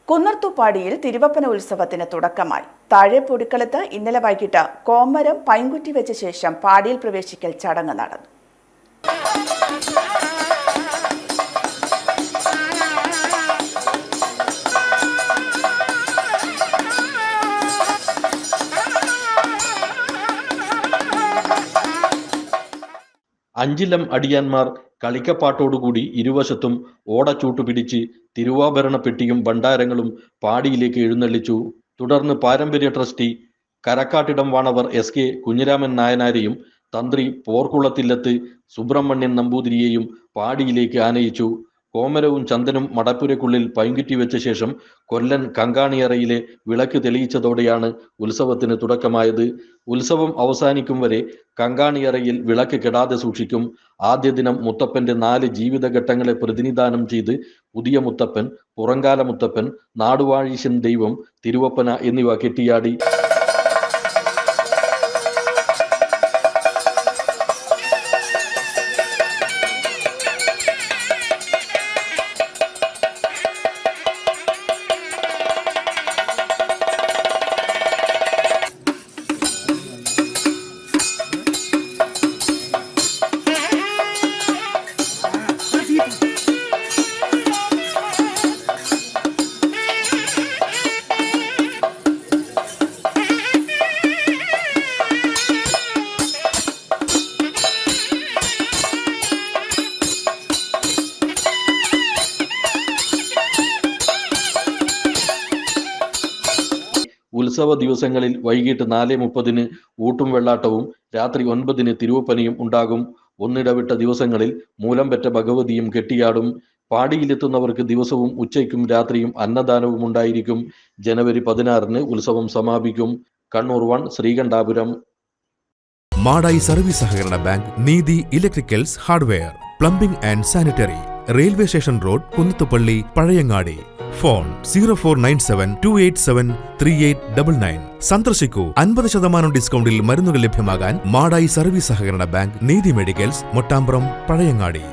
കുന്നർത്തുപാടിയിൽ തിരുവപ്പന ഉത്സവത്തിന് തുടക്കമായി. താഴെ പൊടിക്കളത്ത് ഇന്നലെ വൈകിട്ട് കോമരം പൈങ്കുറ്റി വെച്ച ശേഷം പാടിയിൽ പ്രവേശിക്കൽ ചടങ്ങ് നടന്നു. അഞ്ചിലം അടിയാന്മാർ കളിക്കപ്പാട്ടോടുകൂടി ഇരുവശത്തും ഓടച്ചൂട്ടുപിടിച്ച് തിരുവാഭരണപ്പെട്ടിയും ഭണ്ഡാരങ്ങളും പാടിയിലേക്ക് എഴുന്നള്ളിച്ചു. തുടർന്ന് പാരമ്പര്യ ട്രസ്റ്റി കരക്കാട്ടിടം വാണവർ SK കുഞ്ഞിരാമൻ നായനാരെയും തന്ത്രി പോർക്കുളത്തില്ലത്ത് സുബ്രഹ്മണ്യൻ നമ്പൂതിരിയെയും പാടിയിലേക്ക് ആനയിച്ചു. കോമരവും ചന്ദനും മടപ്പുരയ്ക്കുള്ളിൽ പൈങ്കുറ്റി വെച്ച ശേഷം കൊല്ലൻ കങ്കാണിയറയിലെ വിളക്ക് തെളിയിച്ചതോടെയാണ് ഉത്സവത്തിന് തുടക്കമായത്. ഉത്സവം അവസാനിക്കും വരെ കങ്കാണിയറയിൽ വിളക്ക് കെടാതെ സൂക്ഷിക്കും. ആദ്യ ദിനം മുത്തപ്പന്റെ 4 ജീവിതഘട്ടങ്ങളെ പ്രതിനിധാനം ചെയ്ത് പുതിയ മുത്തപ്പൻ, പുറങ്കാല മുത്തപ്പൻ, നാടുവാഴീശൻ ദൈവം, തിരുവപ്പന എന്നിവ കെട്ടിയാടി. ഉത്സവ ദിവസങ്ങളിൽ വൈകിട്ട് 4:30 ഊട്ടും വെള്ളാട്ടവും രാത്രി 9 തിരുവപ്പനയും ഉണ്ടാകും. ഒന്നിടവിട്ട ദിവസങ്ങളിൽ മൂലംപെറ്റ ഭഗവതിയും കെട്ടിയാടും. പാടിയിലെത്തുന്നവർക്ക് ദിവസവും ഉച്ചയ്ക്കും രാത്രിയും അന്നദാനവും ഉണ്ടായിരിക്കും. ജനുവരി 16 ഉത്സവം സമാപിക്കും. കണ്ണൂർ 1 ശ്രീകണ്ഠാപുരം. മാടായി സർവീസ് സഹകരണ ബാങ്ക്, നീതി electricals hardware, plumbing and sanitary, railway station road, Kunnathupally, Pazhayangadi. Phone 0497287389. സന്ദർശിക്കൂ. 50% ഡിസ്കൗണ്ടിൽ മരുന്നുകൾ ലഭ്യമാകാൻ മാടായി സർവീസ് സഹകരണ ബാങ്ക്, നീതി മെഡിക്കൽസ്, മൊട്ടാമ്പ്രം, പഴയങ്ങാടി.